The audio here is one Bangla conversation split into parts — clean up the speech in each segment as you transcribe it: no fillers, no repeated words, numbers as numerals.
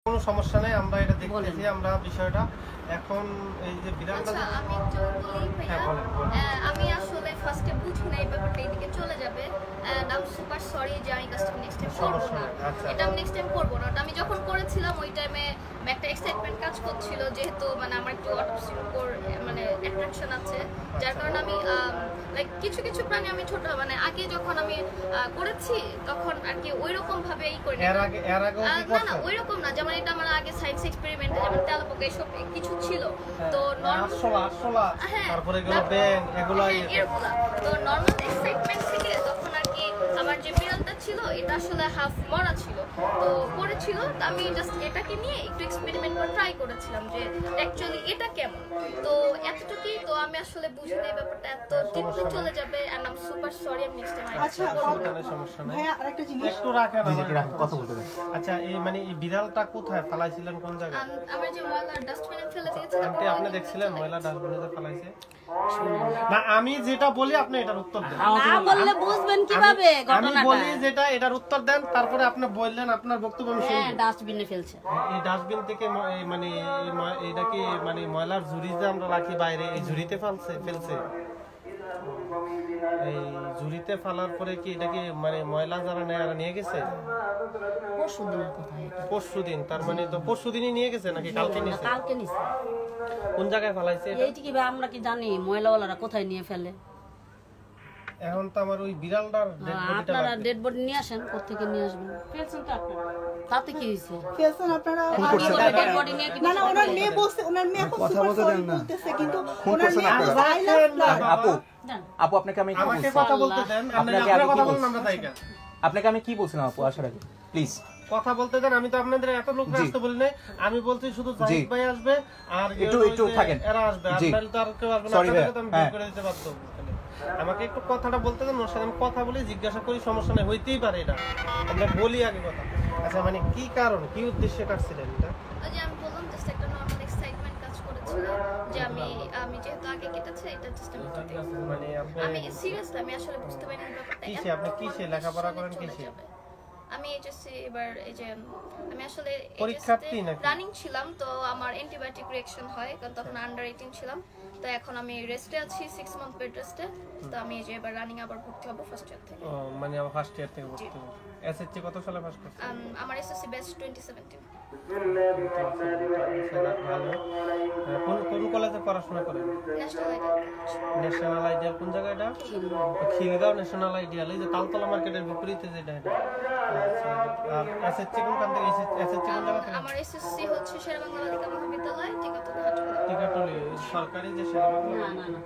কোনো সমস্যা নেই, আমরা এটা দেখতেছি আমরা বিষয়টা এখন এই যে বিড়ালটা আমি একটু বলি ভাইয়া, আমি আসলে ফার্স্টে বুঝি নাই ব্যাপারটা এদিকে চলে যাবে and I am super sorry যে আমি কাজটা নেক্সট টাইম করব না। এটা আমি নেক্সট টাইম করব না। আমি যখন করেছিলাম ওই টাইমে একটা এক্সাইটমেন্ট কাজ করছিল, যেহেতু মানে আমার একটু অটোপসিকোর মানে অ্যাট্রাকশন আছে, যার কারণে আমি লাইক কিছু কিছু প্রাণী আমি ছোট মানে আগে যখন আমি করেছি তখন আর কি ওইরকম ভাবে করি না। না ওইরকম না, যেমন এটা আমার আগে সায়েন্স এক্সপেরিমেন্ট যেমন তেলাপোকা এসব কিছু ছিল, তো তারপরে এগুলো ব্যাং এগুলো তো নরমাল এক্সাইটমেন্ট থেকে তখন আর কি আমার যে বিড়ালটা ছিল এটা আসলে হাফ মরা ছিল, তো করেছিল, তো আমি জাস্ট এটাকে নিয়ে একটু এক্সপেরিমেন্ট করে ট্রাই করেছিলাম যে অ্যাকচুয়ালি এটা কেমন। তো এতটুকুই, তো আমি আসলে বুঝি নাই ব্যাপারটা এত ডিপলি চলে যাবে and I am super sorry. আমি নেক্সট টাইম আচ্ছা সমস্যা নাই, ভাইয়া আরেকটা জিনিস একটু রাখেন কথা বলতে দেন। আচ্ছা এই মানে এই বিড়ালটা কোথায় ফেলাইছিলেন, কোন জায়গায়? আমার যে ময়লা ডাস্টবিনে ফেলে দিয়েছিলাম। আপনি দেখছিলেন ময়লা ডাস্টবিনে ফেলাইছে? না আমি যেটা বলি আপনি এটার উত্তর দেন। না বললে বুঝবেন কিভাবে ঘটনাটা? আমি বলি যেটা এটার উত্তর দেন, তারপরে আপনি বললেন আপনার বক্তব্য আমি শুনবো। ডাস্টবিনে ফেলছে। এই ডাস্টবিন থেকে মানে এটা কি মানে ময়লার ঝুড়ি যে আমরা রাখি বাইরে, এই ঝুড়িতে ফেলছে? এই ঝুড়িতে ফেলার পরে কি এটা কি মানে ময়লা যারা নিয়ে গেছে? পরশুদিন, তার মানে তো পরশুদিনই নিয়ে গেছে নাকি কালকে নিয়েছে? কালকে নিয়েছে। কোন জায়গায় ফেলাইছে? এইটা কি আমরা কি জানি ময়লাওয়ালারা কোথায় নিয়ে ফেলে? এখন তো আমার ওই বিড়ালটার আপনারা ডেড বডি নিয়ে আসেন, কোত্থেকে নিয়ে আসবেন? ফেলছেন তো আপনারা, তাতে কি হইছে? ফেলছেন আপনারা? ডেড বডি নিয়ে কি? না না, ওনার মেয়ে বলছে, ওনার মেয়ে এখন সুপার সরি বলতেছে, কিন্তু ওনার মেয়ে আপু আপনাকে আমি আমাকে কথা বলতে দেন, আপনারা কথা বলুন, আমরা তাইকা আপনাকে আমি কি বলছিলাম আপু আসার আগে প্লিজ কথা বলতে দেন। আমি তো আপনাদের এত লোক আসতে বলি নাই, আমি বলছি শুধু জাহিদ ভাই আসবে আর একটু থাকেন, এরা আসবে, আপনারা তো আর কেউ আসবে না, আপনাদের তো আমি বের করে দিতে পারতাম। আমাকে একটু কথাটা বলতে দেন, ওর সাথে আমি কথা বলি, জিজ্ঞাসা করি, সমস্যা নাই, হইতেই পারে এটা, আমরা বলি আগে কথা। আচ্ছা মানে কি কারণ, কি উদ্দেশ্যে কাটছিলেন এটা? ওই যে আমি বললাম জাস্ট একটা নরমাল এক্সাইটমেন্ট কাজ করেছিল যে আমি যেহেতু আগে কেটেছে এটা জাস্ট মানে আমি সিরিয়াসলি আমি আসলে বুঝতে পারিনি ব্যাপারটা। কিসে আপনি কিসে লেখাপড়া করেন কিসে? আমি এইচএসসি এবার এই যে আমি আসলে পরীক্ষার্থী নাকি রানিং ছিলাম, তো আমার অ্যান্টিবায়োটিক রিঅ্যাকশন হয় কারণ তখন আন্ডার 18 ছিলাম, তো এখন আমি রেস্টে আছি 6 মান্থ বেড রেস্টে, তো আমি এই যে এবার রানিং আবার ভর্তি হব ফার্স্ট ইয়ার থেকে। ও মানে আমার ফার্স্ট ইয়ার থেকে ভর্তি হব। এসএসসি কত সালে পাস করছেন? আমার এসএসসি ব্যাচ 2017। কোন কলেজে পড়াশোনা করেন? National ideal. কোন জায়গা এটা? খিলগাঁও ন্যাশনাল আইডিয়াল, এই যে তালতলা মার্কেটের বিপরীতে যেটা। আর এসএসসি কোনখান থেকে? এসএসসি কোন জায়গা থেকে? আমার এসএসসি হচ্ছে শেরেবাংলা বালিকা মহাবিদ্যালয়, টিকাটুলি সরকারি যে শেরেবাংলা। না না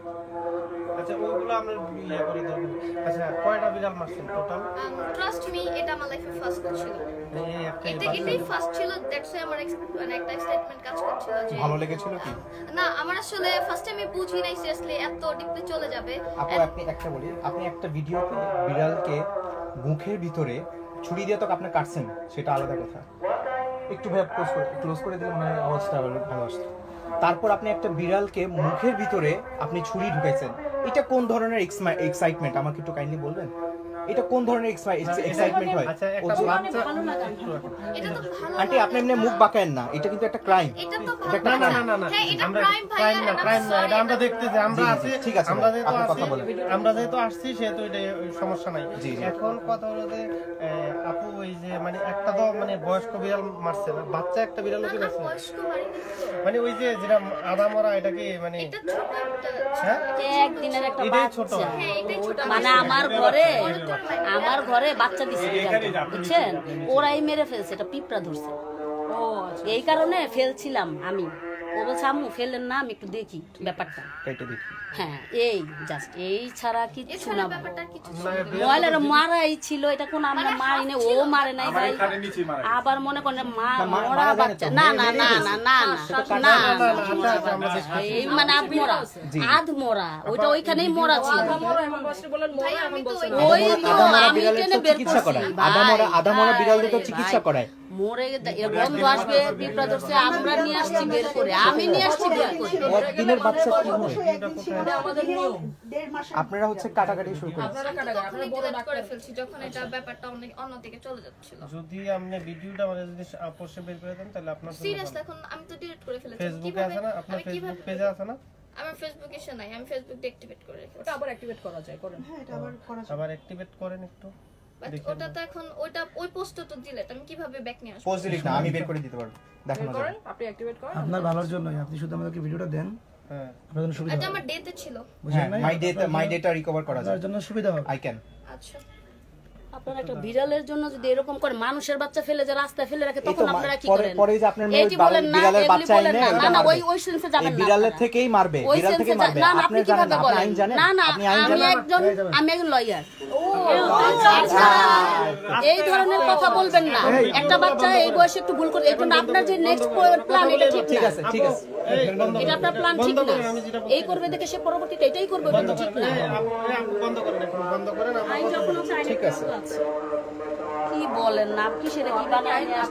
আচ্ছা ওইগুলো আমরা ইয়ে করে দেব। আচ্ছা কয়টা বিড়াল মারছেন টোটাল? ট্রাস্ট মি এটা আমার লাইফে ফার্স্ট ছিল, এটাই ফার্স্ট ছিল, দ্যাটস ওয়াই আমার মানে একটা এক্সাইটমেন্ট কাজ করছিল যে ভালো লেগেছিল কি না। আমার আসলে ফার্স্ট টাইম আমি বুঝি নাই সিরিয়াসলি এত ডিপলি চলে যাবে। আপু আপনি একটা বলি, আপনি একটা ভিডিওতে বিড়ালকে মুখের ভিতরে ছুরি দিয়ে তো আপনি কাটছেন, সেটা আলাদা কথা, একটু ভাই ক্লোজ করে দিলে মানে আওয়াজটা ভালো আসছে। তারপর আপনি একটা বিড়ালকে মুখের ভিতরে আপনি ছুরি ঢুকাইছেন, এটা কোন ধরনের এক্সাইটমেন্ট আমাকে একটু কাইন্ডলি বলবেন? এটা কোন ধরনের এক্সাইটমেন্ট হয়? আচ্ছা একটা বাচ্চা এটা তো ভালো আন্টি আপনি এমনি মুখ বাঁকায়েন না, এটা কিন্তু একটা ক্রাইম। এটা তো ভালো না হ্যাঁ এটা আমরা ক্রাইম ভাই, ক্রাইম না, এটা আমরা দেখতেছি, আমরা আছি, ঠিক আছে, আমরা যেহেতু আসছি সেহেতু এটা সমস্যা নাই। এখন কথা হলো যে আপু ওই যে মানে একটা তো মানে বয়স্ক বিড়াল মারছে না, বাচ্চা একটা বিড়াল কি মারছে? বয়স্ক মারিনি মানে ওই যে যেটা আদা মরা, এটা কি মানে এটা ছোট একটা হ্যাঁ একদিনের একটা এটাই ছোট? বাচ্চা। হ্যাঁ এটাই ছোট মানে আমার ঘরে বাচ্চা দিছে বুঝছেন, ওরাই মেরে ফেলছে, এটা পিঁপড়া ধরছে, এই কারণে ফেলছিলাম আমি। ও বলছে আম্মু ফেলেন না, আমি একটু দেখি ব্যাপারটা। হ্যাঁ এই জাস্ট এই ছাড়া কিছু না। ময়লার মারাই ছিল, এটা কোন আমরা মারিনি, ও মারে নাই ভাই। আবার মনে করেন মরা বাচ্চা, না না না না না না এই মানে আধ মরা ওইটা ওইখানেই মরা ছিল। আধা মরা বিড়ালের তো চিকিৎসা করায়, আধা মরা বিড়ালদের তো চিকিৎসা করায়, মরে গন্ধ আসবে, পিঁপড়া ধরছে, আমরা নিয়ে আসছি বের করে, আমি নিয়ে আসছি বের করে। একদিনের বাচ্চা কি হয়? অবশ্যই একদিন ছিল, দেড় মাস আপনারা হচ্ছে কাটাকাটি শুরু করেন। তখনই ডিলেট করে ফেলছি যখন এটা ব্যাপারটা অন্যদিকে চলে যাচ্ছিল। যদি আপনি ভিডিওটা মানে যদি আপোষে বের করে দেন তাহলে আপনার সিরিয়াসলি এখন আমি তো ডিলিট করে ফেলেছি। ফেসবুকে আছে না, আপনার ফেসবুক পেজে আছে না? আমার ফেসবুক এসে নাই, আমি ফেসবুক ডিঅ্যাক্টিভেট করে রেখেছি। ওটা আবার অ্যাক্টিভেট করা যায়, করেন। হ্যাঁ, এটা আবার করা যায়। আবার অ্যাক্টিভেট করেন একটু। বাট ওটা তো এখন ওই পোস্টটা তো ডিলিট, আমি কিভাবে ব্যাক নিয়ে আসব? পোস্ট ডিলিট না, আমি বের করে দিতে পারবো, দেখানো যাবে। আপনি অ্যাক্টিভেট করেন। আপনার ভালোর জন্যই, আপনি শুধু আমাদেরকে ভিডিওটা দেন, হ্যাঁ আপনার জন্য সুবিধা এটা হবে। আমার ডেতে ছিল। বুঝলেন না? মাই ডেটা রিকভার করা যায়, আপনার জন্য সুবিধা হবে। I can. আচ্ছা আপনারা একটা বিড়ালের জন্য যদি এরকম করে মানুষের বাচ্চা ফেলে যে রাস্তায় ফেলে রাখে, এই তখন তো আপনারা কি পরে করেন? পরে যে আপনার মেয়ে এইটি বলেন না, বিড়ালের এগুলি বাচ্চা বলেন এনে না, এটা না না, মারবে। ওই সেন্সে যাবেন এই না বিড়ালের আপনারা। থেকেই মারবে, ওই বিড়াল থেকে সেন্সে মারবে। না, না, আপনি আপনি জানেন কিভাবে না, আপনি বলেন? আইন জানেন? না না, আপনি আইন আমি জানেন? একজন লয়ার। আচ্ছা, এই ধরনের কথা বলবেন না। একটা বাচ্চা এই বয়সে একটু ভুল করে, এখন আপনার যে নেক্সট প্ল্যান এটা ঠিক ঠিক না। আছে, ঠিক আছে। এটা আপনার প্ল্যান ঠিক না। এই করবে দেখে সে পরবর্তীতে এটাই করবে, কিন্তু ঠিক না। আপু বন্ধ করেন, এখন বন্ধ করেন। আইন যখন আছে, আইনের ঠিক আছে। কি বলেন না, আপনি সেটা কি বানায় নিয়ে আসছেন?